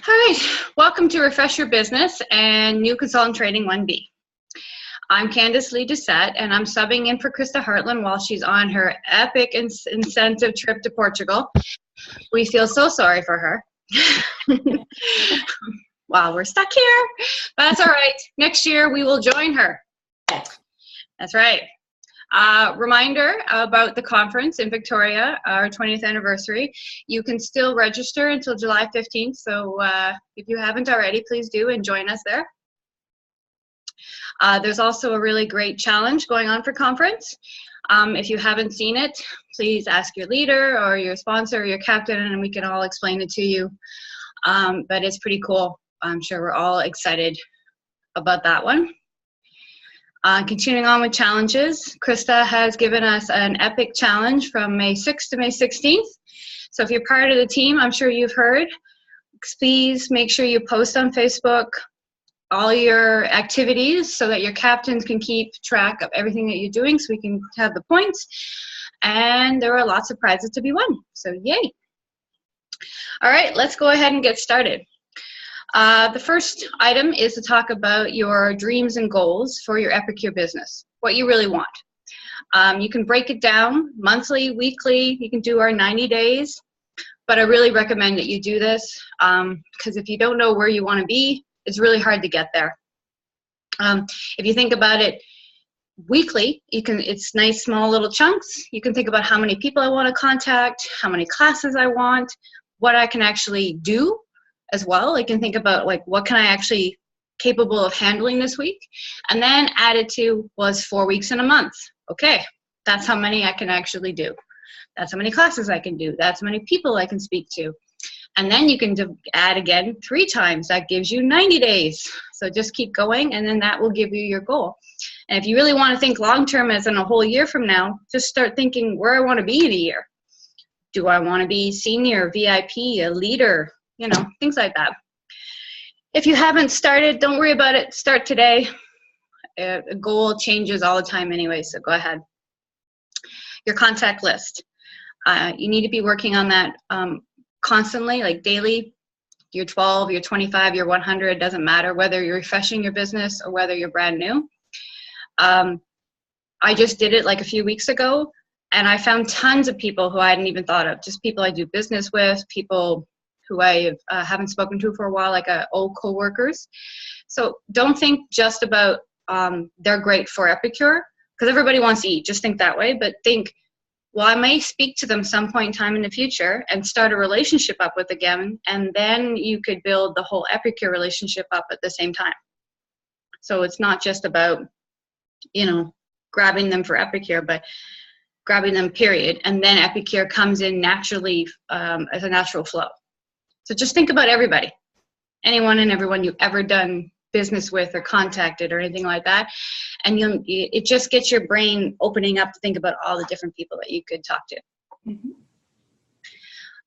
All right, welcome to Refresh Your Business and New Consultant Training 1B. I'm Candice Lee Doucette, and I'm subbing in for Krista Hartland while she's on her epic incentive trip to Portugal. We feel so sorry for her. Wow, we're stuck here, but that's all right. Next year, we will join her. That's right. Reminder about the conference in Victoria, our 20th anniversary. You can still register until July 15th, so if you haven't already, please do and join us there. There's also a really great challenge going on for conference. If you haven't seen it, please ask your leader or your sponsor or your captain, and we can all explain it to you. But it's pretty cool. I'm sure we're all excited about that one. Continuing on with challenges, Krista has given us an epic challenge from May 6th to May 16th. So if you're part of the team, I'm sure you've heard, please make sure you post on Facebook all your activities so that your captains can keep track of everything that you're doing so we can have the points. And there are lots of prizes to be won, so yay. All right, let's go ahead and get started. The first item is to talk about your dreams and goals for your Epicure business, what you really want. You can break it down monthly, weekly, you can do our 90 days, but I really recommend that you do this because if you don't know where you want to be, it's really hard to get there. If you think about it weekly, it's nice small little chunks. You can think about how many people I want to contact, how many classes I want, what I can actually do as well. I can think about like what can I actually capable of handling this week, and then add it to was 4 weeks in a month. Okay, that's how many I can actually do. That's how many classes I can do. That's how many people I can speak to. And then you can add again 3 times. That gives you 90 days. So just keep going, and then that will give you your goal. And if you really want to think long-term as in a whole year from now, just start thinking where I want to be in a year. Do I want to be senior, VIP, a leader? You know, things like that. If you haven't started, don't worry about it. Start today. A goal changes all the time anyway, so go ahead. Your contact list. You need to be working on that constantly, like daily. You're 12, you're 25, you're 100, doesn't matter whether you're refreshing your business or whether you're brand new. I just did it like a few weeks ago, and I found tons of people who I hadn't even thought of, just people I do business with, people who I haven't spoken to for a while, like old coworkers. So don't think just about they're great for Epicure, because everybody wants to eat. Just think that way, but think, well, I may speak to them some point in time in the future and start a relationship up with them, and then you could build the whole Epicure relationship up at the same time. So it's not just about, you know, grabbing them for Epicure, but grabbing them period, and then Epicure comes in naturally as a natural flow. So just think about everybody, anyone and everyone you've ever done business with or contacted or anything like that. And it just gets your brain opening up to think about all the different people that you could talk to.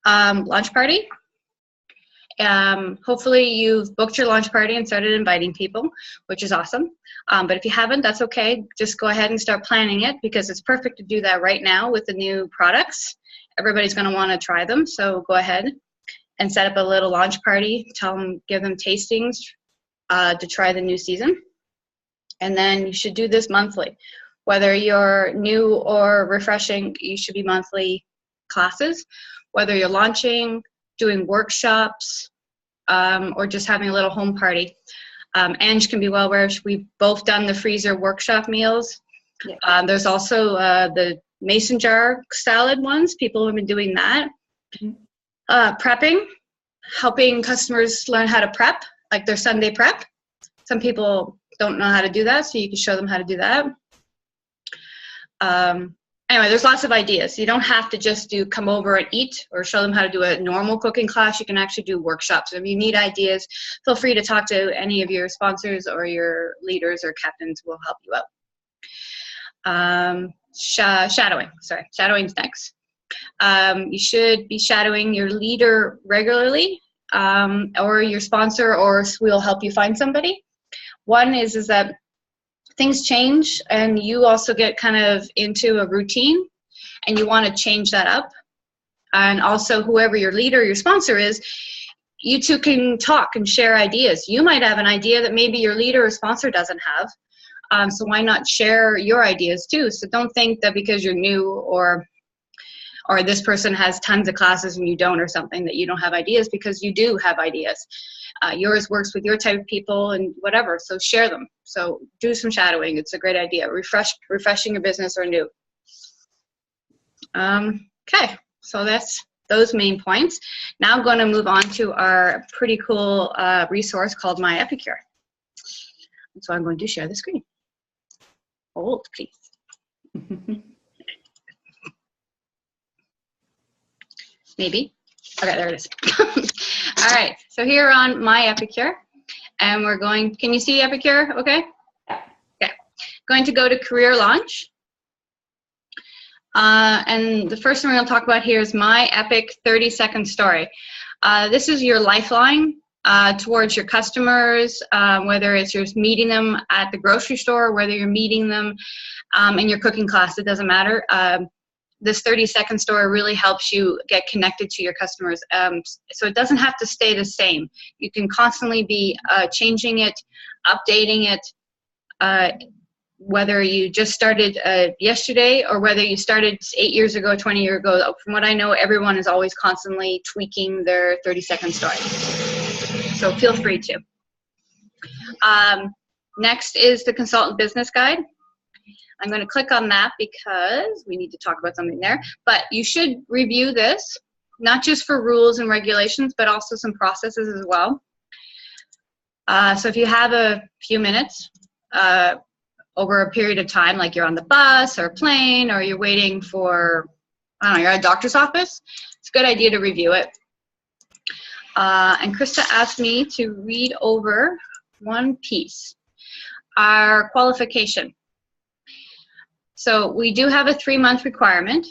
Mm-hmm. Launch party. Hopefully you've booked your launch party and started inviting people, which is awesome. But if you haven't, that's okay. Just go ahead and start planning it, because it's perfect to do that right now with the new products. Everybody's going to want to try them, so go ahead and set up a little launch party. Give them tastings to try the new season. And then you should do this monthly. Whether you're new or refreshing, you should be monthly classes. Whether you're launching, doing workshops, or just having a little home party. Ange can be well aware, we've both done the freezer workshop meals. Yeah. There's also the mason jar salad ones. People have been doing that. Mm-hmm. Prepping, helping customers learn how to prep, like their Sunday prep. Some people don't know how to do that, so you can show them how to do that. Anyway, there's lots of ideas. You don't have to just come over and eat or show them how to do a normal cooking class. You can actually do workshops. If you need ideas, feel free to talk to any of your sponsors or your leaders or captains will help you out. Shadowing. Sorry, shadowing's next. You should be shadowing your leader regularly, or your sponsor, or we'll help you find somebody. One is that things change, and you also get kind of into a routine, and you want to change that up. And also, whoever your leader or your sponsor is, you two can talk and share ideas. You might have an idea that maybe your leader or sponsor doesn't have. So why not share your ideas too? So don't think that because you're new or this person has tons of classes and you don't, or something, that you don't have ideas, because you do have ideas. Yours works with your type of people and whatever, so share them. So do some shadowing. It's a great idea. Refreshing your business or new. Okay, so that's those main points. Now I'm going to move on to our pretty cool resource called My Epicure. So I'm going to share the screen. Hold, please. Maybe. Okay, there it is. All right, so here on My Epicure, and we're going, can you see Epicure okay? Okay, going to go to Career Launch. And the first thing we're going to talk about here is My Epic 30-second story. This is your lifeline towards your customers, whether it's you're meeting them at the grocery store, whether you're meeting them in your cooking class, it doesn't matter. This 30-second story really helps you get connected to your customers. So it doesn't have to stay the same. You can constantly be changing it, updating it, whether you just started yesterday or whether you started 8 years ago, 20 years ago. From what I know, everyone is always constantly tweaking their 30-second story. So feel free to. Next is the Consultant Business Guide. I'm going to click on that because we need to talk about something there. But you should review this, not just for rules and regulations, but also some processes as well. So if you have a few minutes over a period of time, like you're on the bus or plane or you're waiting for, I don't know, you're at a doctor's office, it's a good idea to review it. And Krista asked me to read over one piece, our qualification. So we do have a 3-month requirement.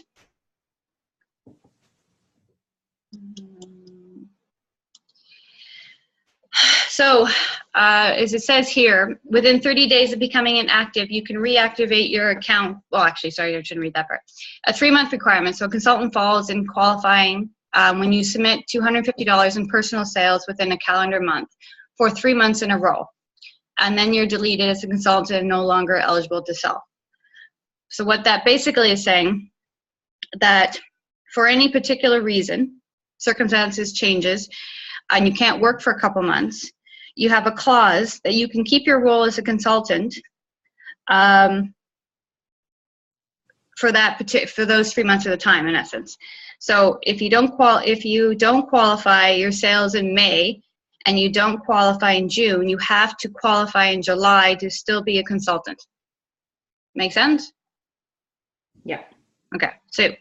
So as it says here, within 30 days of becoming inactive, you can reactivate your account. Well, actually, sorry, I shouldn't read that part. A 3-month requirement. So a consultant falls in qualifying when you submit $250 in personal sales within a calendar month for 3 months in a row. And then you're deleted as a consultant and no longer eligible to sell. So what that basically is saying, that for any particular reason, circumstances changes, and you can't work for a couple months, you have a clause that you can keep your role as a consultant for those 3 months at a time, in essence. So if you don't qualify your sales in May and you don't qualify in June, you have to qualify in July to still be a consultant. Make sense? Yeah. Okay. So so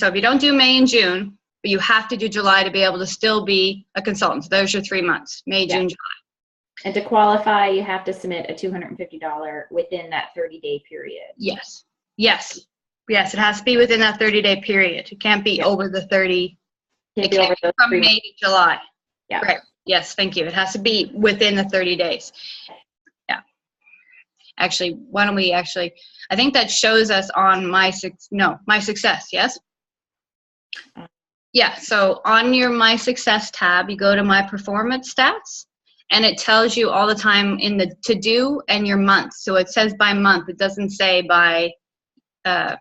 if you don't do May and June, but you have to do July to be able to still be a consultant. So there's your 3 months, May, June, July. And to qualify, you have to submit a $250 within that 30-day period. Yes. Yes. Yes, it has to be within that 30-day period. It can't be over the 30. It can't be from May to July. Yeah. Right. Yes, thank you. It has to be within the 30 days. Yeah. Actually, why don't we actually, I think that shows us on My Success, yes? Yeah, so on your My Success tab, you go to My Performance Stats, and it tells you all the time in the to-do and your month. So it says by month. It doesn't say by, by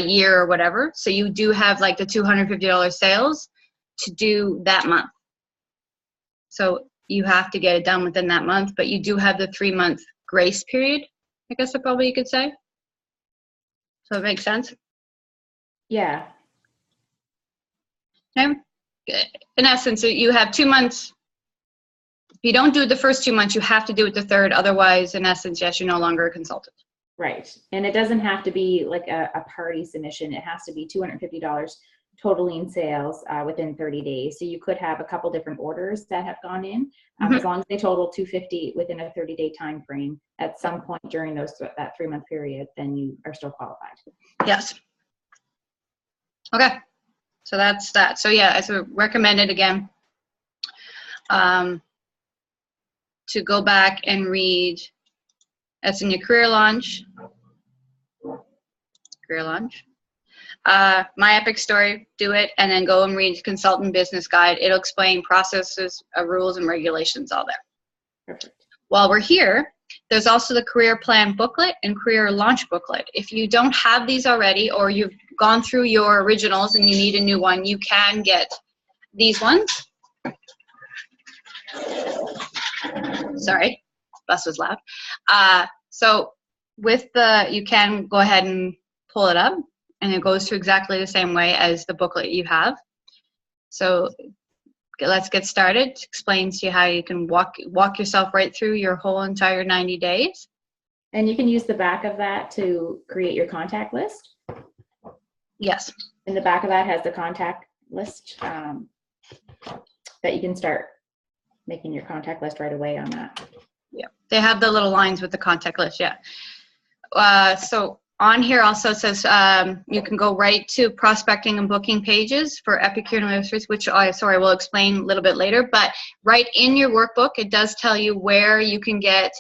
year or whatever. So you do have like the $250 sales to do that month. So you have to get it done within that month, but you do have the 3-month grace period, I guess probably you could say. So it makes sense? Yeah. Okay. In essence, you have 2 months. If you don't do it the first 2 months, you have to do it the third. Otherwise, in essence, yes, you're no longer a consultant. Right. And it doesn't have to be like a party submission. It has to be $250 totally in sales within 30 days. So you could have a couple different orders that have gone in, as long as they total $250 within a 30-day time frame at some point during that 3-month period, then you are still qualified. Yes. Okay. So that's that. So yeah, as recommended again, to go back and read. That's in your career launch. Career launch. My Epic Story, do it, and then go and read Consultant Business Guide. It'll explain processes, rules, and regulations all there. Perfect. While we're here, there's also the Career Plan booklet and Career Launch booklet. If you don't have these already, or you've gone through your originals and you need a new one, you can get these ones. Sorry, bus was loud. So with you can go ahead and pull it up, and it goes through exactly the same way as the booklet you have. So let's get started. It explains to you how you can walk yourself right through your whole entire 90 days. And you can use the back of that to create your contact list. Yes. And the back of that has the contact list that you can start making your contact list right away on that. Yeah, they have the little lines with the contact list, yeah. So on here also says you can go right to prospecting and booking pages for Epicure Universities, which we'll explain a little bit later. But right in your workbook, it does tell you where you can get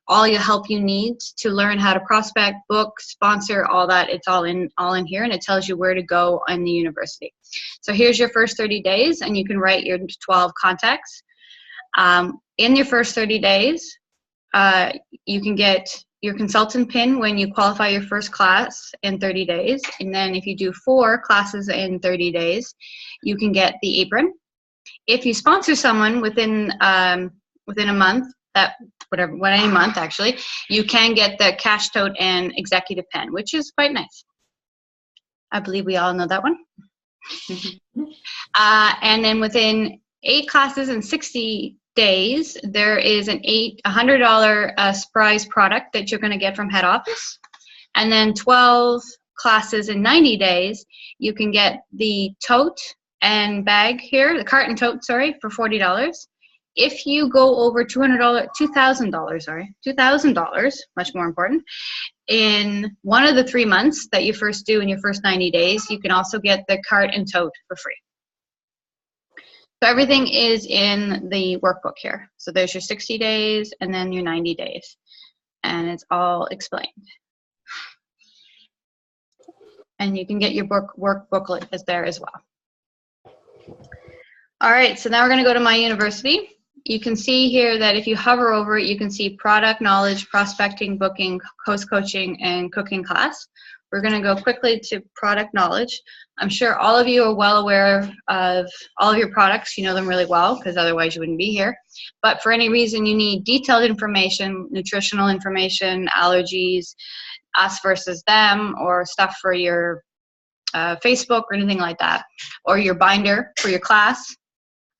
all the help you need to learn how to prospect, book, sponsor, all that. It's all in here, and it tells you where to go in the university. So here's your first 30 days, and you can write your 12 contacts. In your first 30 days, you can get your consultant pin when you qualify your first class in 30 days. And then if you do 4 classes in 30 days, you can get the apron. If you sponsor someone within a month, any month actually, you can get the cash tote and executive pen, which is quite nice. I believe we all know that one. And then within 8 classes in 60 days, there is an $100 surprise product that you're going to get from head office. And then 12 classes in 90 days, you can get the tote and bag here, the cart and tote, sorry, for $40. If you go over $2,000, much more important, in one of the 3 months that you first do in your first 90 days, you can also get the cart and tote for free. So everything is in the workbook here. So there's your 60 days and then your 90 days. And it's all explained. And you can get your work booklet is there as well. All right, so now we're going to go to My University. You can see here that if you hover over it, you can see product knowledge, prospecting, booking, host coaching, and cooking class. We're going to go quickly to product knowledge. I'm sure all of you are well aware of all of your products. You know them really well, because otherwise you wouldn't be here. But for any reason you need detailed information, nutritional information, allergies, us versus them, or stuff for your Facebook or anything like that, or your binder for your class,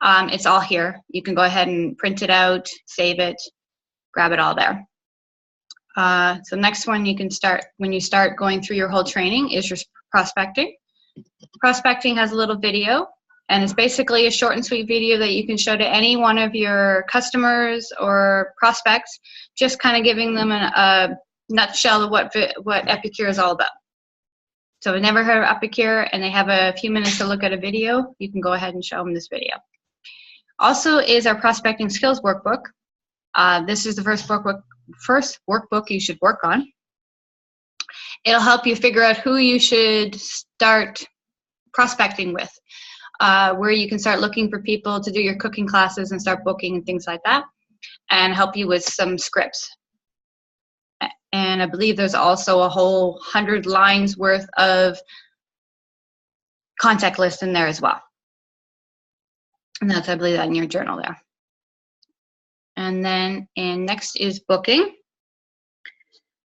it's all here. You can go ahead and print it out, save it, grab it all there. So next one you can start, when you start going through your whole training, is your prospecting. Prospecting has a little video, and it's basically a short and sweet video that you can show to any one of your customers or prospects, just kind of giving them a nutshell of what Epicure is all about. So if they've never heard of Epicure and they have a few minutes to look at a video, you can go ahead and show them this video. Also is our prospecting skills workbook. This is the first workbook you should work on. It'll help you figure out who you should start prospecting with, where you can start looking for people to do your cooking classes and start booking and things like that, and help you with some scripts. And I believe there's also a whole 100 lines worth of contact list in there as well. And that's, I believe, that in your journal there. And then next is booking.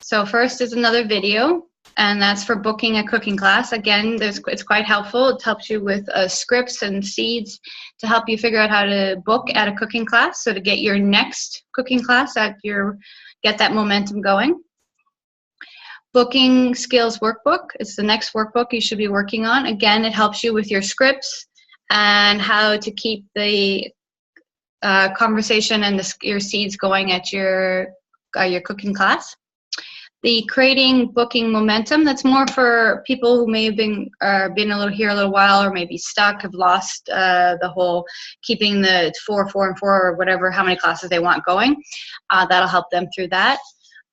So first is another video, and that's for booking a cooking class. Again, it's quite helpful. It helps you with scripts and seeds to help you figure out how to book at a cooking class. So to get your next cooking class get that momentum going. Booking skills workbook is the next workbook you should be working on. Again, it helps you with your scripts and how to keep the conversation and your seeds going at your cooking class. The creating booking momentum, that's more for people who may have been a little while, or maybe stuck, have lost the whole keeping the 4, 4, and 4, or whatever, how many classes they want going. That'll help them through that.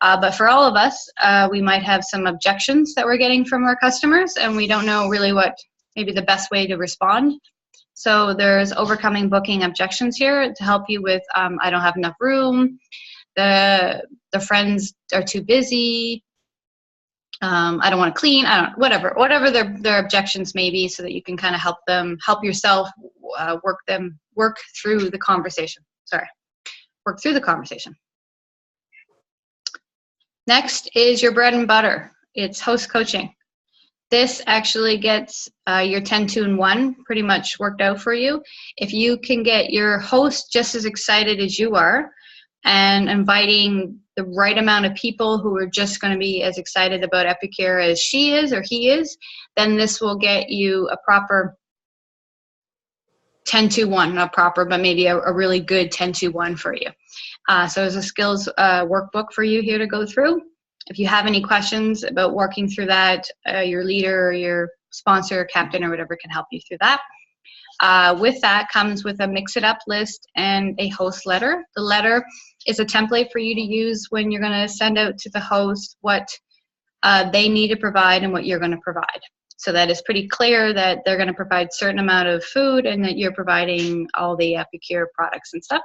But for all of us, we might have some objections that we're getting from our customers, and we don't know really what maybe the best way to respond. So there's overcoming booking objections here to help you with, I don't have enough room, the friends are too busy, I don't want to clean, whatever their objections may be, so that you can kind of help yourself work through the conversation. Work through the conversation. Next is your bread and butter. It's host coaching. This actually gets your 10, 2, and 1 pretty much worked out for you. If you can get your host just as excited as you are and inviting the right amount of people who are just going to be as excited about Epicure as she is or he is, then this will get you a proper 10-2-1, not proper, but maybe a really good 10-2-1 for you. So there's a skills workbook for you here to go through. If you have any questions about working through that, your leader or your sponsor or captain or whatever can help you through that. With that comes with a mix it up list and a host letter. The letter is a template for you to use when you're going to send out to the host what they need to provide and what you're going to provide. So that is pretty clear that they're going to provide a certain amount of food and that you're providing all the Epicure products and stuff.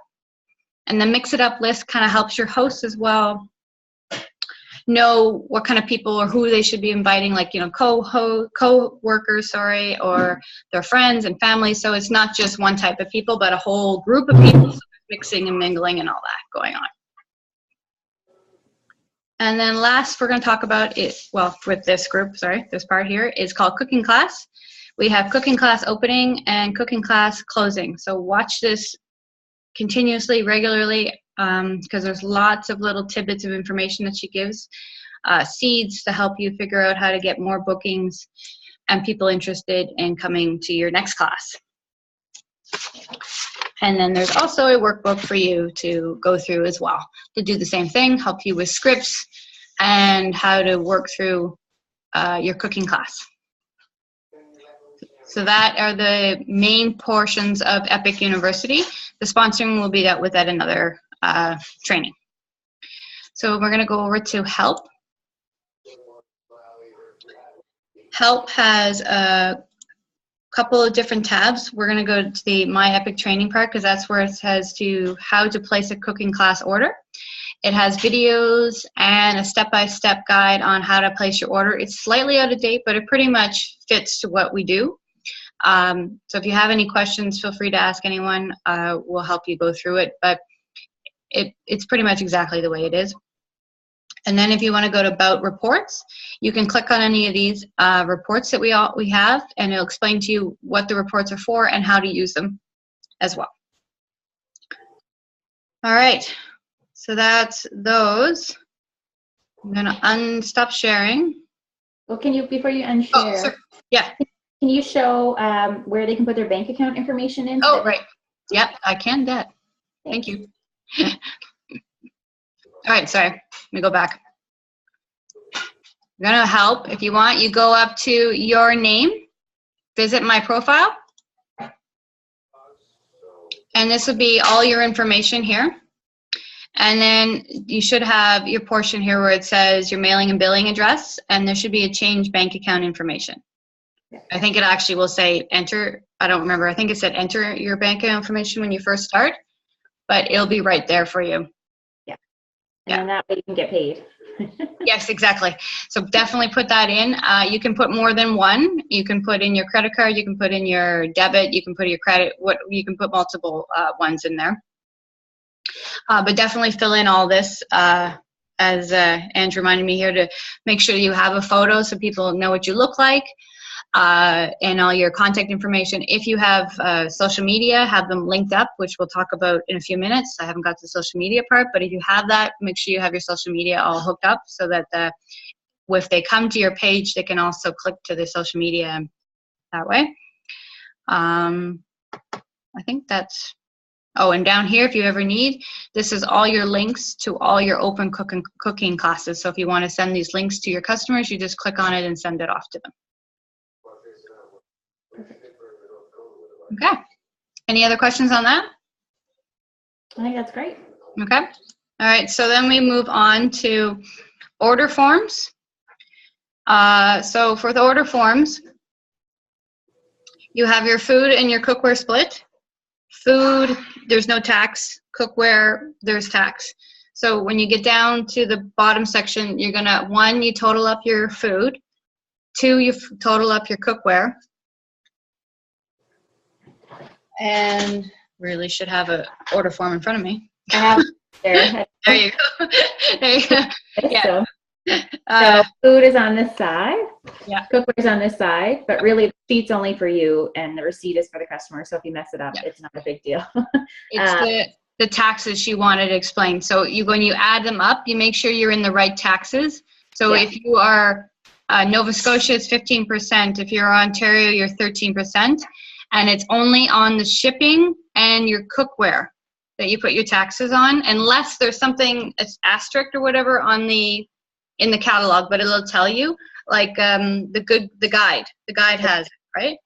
And the mix it up list kind of helps your host as well know what kind of people or who they should be inviting, like, co-workers, or their friends and family. So it's not just one type of people, but a whole group of people, so mixing and mingling and all that going on. And then last we're going to talk about it, well, with this group, this part here is called cooking class. We have cooking class opening and cooking class closing. So watch this continuously, regularly, because there's lots of little tidbits of information that she gives, seeds to help you figure out how to get more bookings and people interested in coming to your next class. And then there's also a workbook for you to go through as well to do the same thing, help you with scripts and how to work through your cooking class. So that are the main portions of Epic University. The sponsoring will be dealt with at another training. So we're going to go over to help. Help has a couple of different tabs. We're going to go to the My Epic training part because that's where it says how to place a cooking class order. It has videos and a step-by-step guide on how to place your order. It's slightly out of date, but it pretty much fits to what we do. So if you have any questions, feel free to ask anyone. We'll help you go through it, but it's pretty much exactly the way it is. And then if you want to go to About Reports, you can click on any of these reports that we have, and it'll explain to you what the reports are for and how to use them as well. All right, so that's those. I'm going to stop sharing. Well, can you, before you unshare, oh, sorry. Yeah. Can you show where they can put their bank account information in? Oh, right. Yep, I can that. Thank you. All right, sorry. Let me go back. I'm going to help. If you want, you go up to your name, visit my profile, and this will be all your information here. And then you should have your portion here where it says your mailing and billing address, and there should be a change bank account information. I think it actually will say enter. I don't remember. I think it said enter your bank account information when you first start, but it'll be right there for you. Yeah. And then that way you can get paid. Yes, exactly. So definitely put that in. You can put more than one. You can put in your credit card. You can put in your debit. You can put your credit. You can put multiple ones in there. But definitely fill in all this. As Andrew reminded me here, to make sure you have a photo so people know what you look like. And all your contact information. If you have social media, have them linked up, which we'll talk about in a few minutes. I haven't got to the social media part, but if you have that, make sure you have your social media all hooked up so that if they come to your page, they can also click to the social media that way. I think that's, oh, and down here, if you ever need, this is all your links to all your open cooking classes. So if you want to send these links to your customers, you just click on it and send it off to them. Okay. Any other questions on that? I think that's great. Okay. All right, so then we move on to order forms. So for the order forms, you have your food and your cookware split. Food, there's no tax. Cookware, there's tax. So when you get down to the bottom section, you're gonna, 1, you total up your food. 2, you total up your cookware. And really should have a order form in front of me. I have there. There you go. There you go. Yeah. So food is on this side. Yeah. Cookware is on this side, but really the sheet's only for you and the receipt is for the customer. So if you mess it up, it's not a big deal. It's the taxes she wanted to explain. So when you add them up, you make sure you're in the right taxes. So if you are Nova Scotia, it's 15%. If you're Ontario, you're 13%. And it's only on the shipping and your cookware that you put your taxes on, unless there's something, it's asterisk or whatever in the catalog, but it'll tell you, like the guide. The guide has it, right?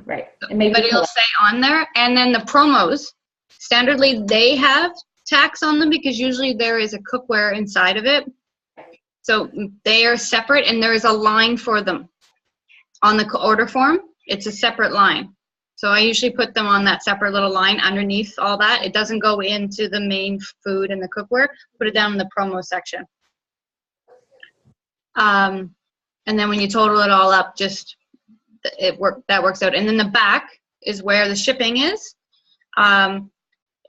Right. But it'll say on there. And then the promos, standardly they have tax on them because usually there is a cookware inside of it. So they are separate and there is a line for them. On the order form, it's a separate line. So I usually put them on that separate little line underneath all that. It doesn't go into the main food and the cookware. Put it down in the promo section. And then when you total it all up, that works out. And then the back is where the shipping is.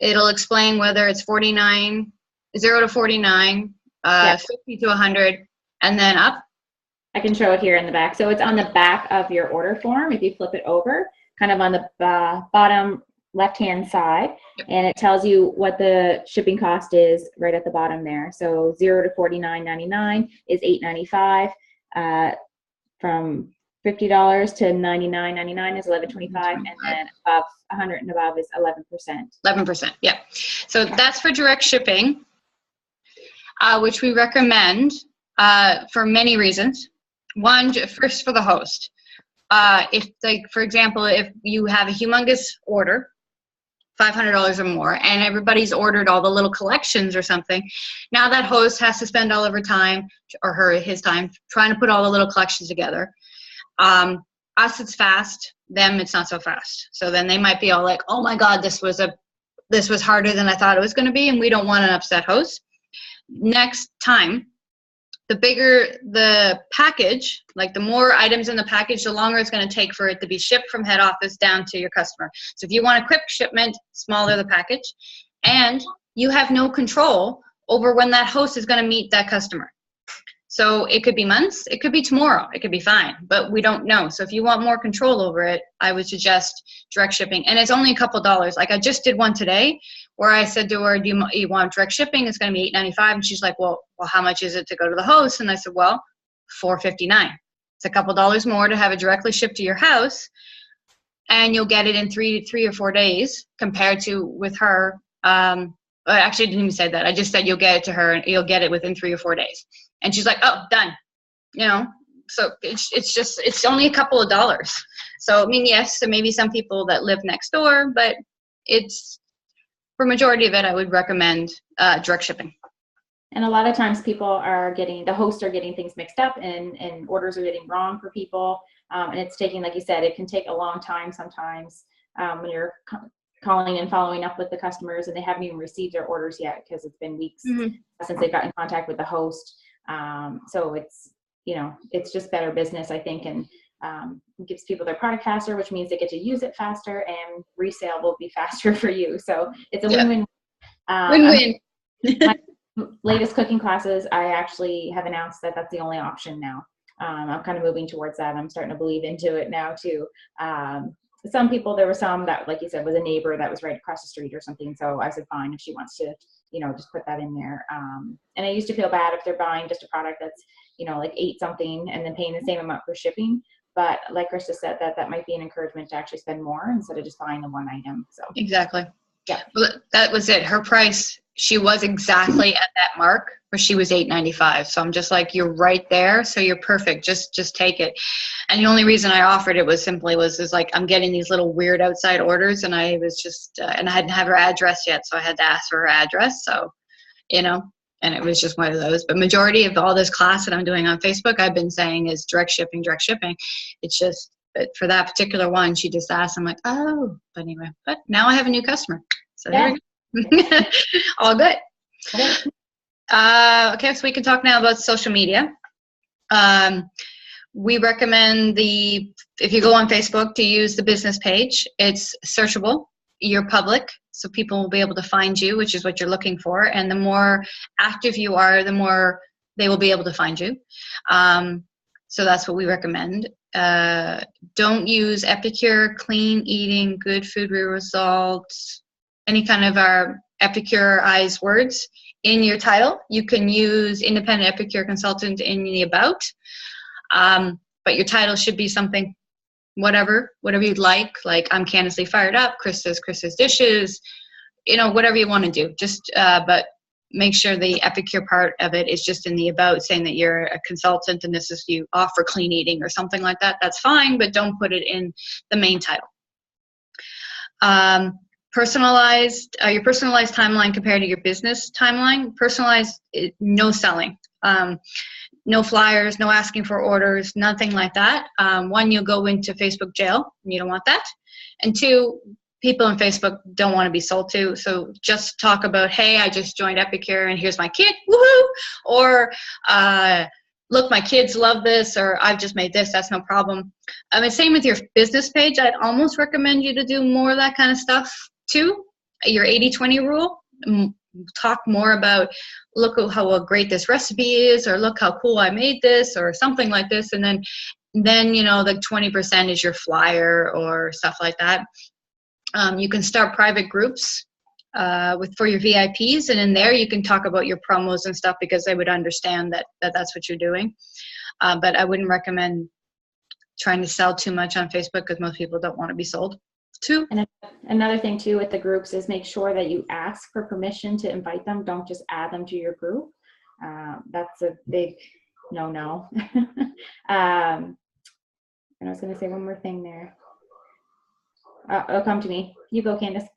It'll explain whether it's 49, 0 to 49, 50 to 100, and then up. I can show it here in the back. So it's on the back of your order form. If you flip it over, kind of on the bottom left-hand side, and it tells you what the shipping cost is right at the bottom there. So 0 to $49.99 is $8.95. From $50 to $99.99 is $11.25, and then above 100 and above is 11%. 11%, yeah. So that's for direct shipping, which we recommend for many reasons. One, first for the host. If, like, for example, if you have a humongous order, $500 or more, and everybody's ordered all the little collections or something, now that host has to spend all of her time, or his time, trying to put all the little collections together. Us, it's fast. Them, it's not so fast. So then they might be all like, oh my God, this was harder than I thought it was going to be, and we don't want an upset host. Next time, the bigger the package, like the more items in the package, the longer it's going to take for it to be shipped from head office down to your customer. So if you want a quick shipment, smaller the package, and you have no control over when that host is going to meet that customer. So it could be months, it could be tomorrow, it could be fine, but we don't know. So if you want more control over it, I would suggest direct shipping. And it's only a couple dollars. Like I just did one today where I said to her, do you want direct shipping? It's going to be $8.95. And she's like, well, how much is it to go to the host? And I said, well, $4.59. It's a couple dollars more to have it directly shipped to your house. And you'll get it in three or 4 days compared to with her. Actually, I didn't even say that. I just said you'll get it to her and you'll get it within 3 or 4 days. And she's like, oh, done. So it's only a couple of dollars. So, I mean, yes, so maybe some people that live next door, but for majority of it, I would recommend direct shipping. And a lot of times the hosts are getting things mixed up and orders are getting wrong for people. And it's taking, like you said, it can take a long time sometimes when you're calling and following up with the customers and they haven't even received their orders yet because it's been weeks since they've got in contact with the host. So it's just better business, I think, and gives people their product faster, which means they get to use it faster and resale will be faster for you. So it's a win-win. Win-win. My latest cooking classes, I actually have announced that that's the only option now. I'm kind of moving towards that. I'm starting to believe into it now too. Some people, there were some that, like you said, was a neighbor that was right across the street or something. So I said, fine, if she wants to, just put that in there. And I used to feel bad if they're buying just a product that's, like $8 something and then paying the same amount for shipping. But like Krista said, that might be an encouragement to actually spend more instead of just buying the one item. So exactly. Yeah. Well, that was it. Her price, she was exactly at that mark where she was $8.95. So I'm just like, you're right there. So you're perfect. Just take it. And the only reason I offered it was like, I'm getting these little weird outside orders and I was just, and I hadn't have her address yet. So I had to ask for her address. So you know, and it was just one of those. But majority of all this class that I'm doing on Facebook, I've been saying is direct shipping, direct shipping. It's just, but for that particular one, she just asked, I'm like, oh, but anyway, but now I have a new customer. So there we go. All good. Okay. Okay, so we can talk now about social media. We recommend if you go on Facebook, to use the business page. It's searchable. You're public, so people will be able to find you, which is what you're looking for. And the more active you are, the more they will be able to find you. So that's what we recommend. Don't use Epicure, clean eating, good food results, any kind of our Epicure-ized words in your title. You can use independent Epicure consultant in the about, but your title should be something, whatever you'd like I'm Candace Lee Fired Up, Krista's Dishes, whatever you want to do. Just, but make sure the Epicure part of it is just in the about, saying that you're a consultant and this is, you offer clean eating or something like that. That's fine, but don't put it in the main title. Personalized, your personalized timeline compared to your business timeline. Personalized, no selling. No flyers, no asking for orders, nothing like that. One, you'll go into Facebook jail, and you don't want that. And two, people on Facebook don't want to be sold to. So just talk about, hey, I just joined Epicure and here's my kit, woohoo! Or look, my kids love this, or I've just made this, that's no problem. Same with your business page. I'd almost recommend you to do more of that kind of stuff too. Your 80-20 rule. Talk more about, look at how great this recipe is, or look how cool I made this, or something like this. And then the 20% is your flyer or stuff like that. You can start private groups for your VIPs, and in there you can talk about your promos and stuff, because they would understand that that's what you're doing. But I wouldn't recommend trying to sell too much on Facebook, because most people don't want to be sold to. And another thing too with the groups is make sure that you ask for permission to invite them. Don't just add them to your group. That's a big no. And I was going to say one more thing there. It'll come to me. You go, Candace.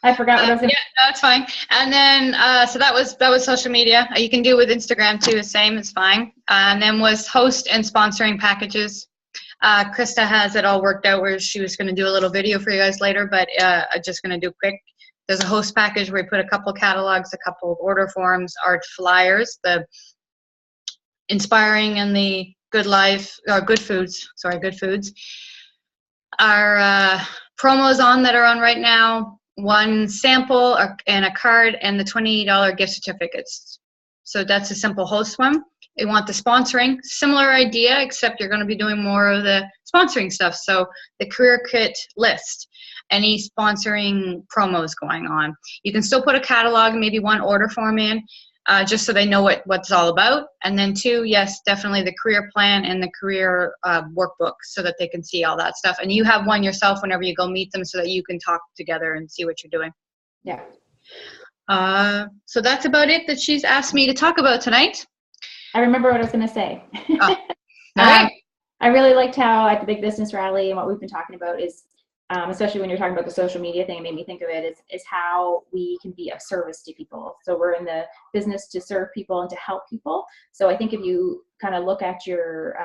I forgot what I was going to. Yeah, that's fine. And then, so that was social media. You can do with Instagram too. The same, it's fine. And then was host and sponsoring packages. Krista has it all worked out, where she was going to do a little video for you guys later, but I'm just going to do quick. There's a host package where we put a couple catalogs, a couple of order forms, art flyers, the inspiring and the good life, or good foods. Our promos that are on right now, one sample and a card, and the $20 gift certificates. So that's a simple host one. You want the sponsoring, similar idea, except you're going to be doing more of the sponsoring stuff. So the career kit list, any sponsoring promos going on. You can still put a catalog, maybe one order form in, just so they know what it's all about. And then two, yes, definitely the career plan and the career workbook, so that they can see all that stuff. And you have one yourself whenever you go meet them, so that you can talk together and see what you're doing. Yeah. So that's about it that she's asked me to talk about tonight. I remember what I was going to say. Oh. All right. I really liked how at the Big Business Rally, and what we've been talking about is, especially when you're talking about the social media thing, it made me think of it, is how we can be of service to people. So we're in the business to serve people and to help people. So I think if you kind of look at your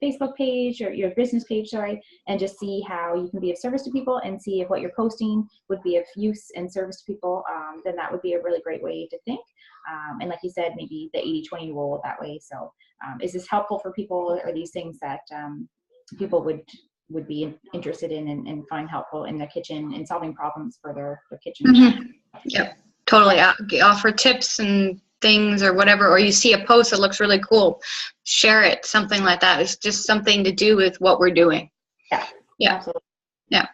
Facebook page, or your business page, and just see how you can be of service to people, and see if what you're posting would be of use and service to people, then that would be a really great way to think. And like you said, maybe the 80-20 rule that way. So is this helpful for people? Are these things that people would be interested in and find helpful in their kitchen and solving problems for their kitchen? Mm-hmm. Yep, totally. Offer tips and things or whatever, or you see a post that looks really cool, share it, something like that. It's just something to do with what we're doing. Yeah. Absolutely. Yeah.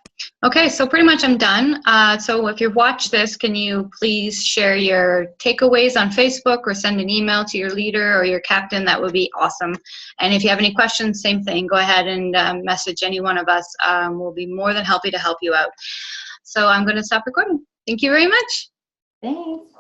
Okay, so pretty much I'm done. So if you watch this, can you please share your takeaways on Facebook, or send an email to your leader or your captain? That would be awesome. And if you have any questions, same thing. Go ahead and message any one of us. We'll be more than happy to help you out. So I'm going to stop recording. Thank you very much. Thanks.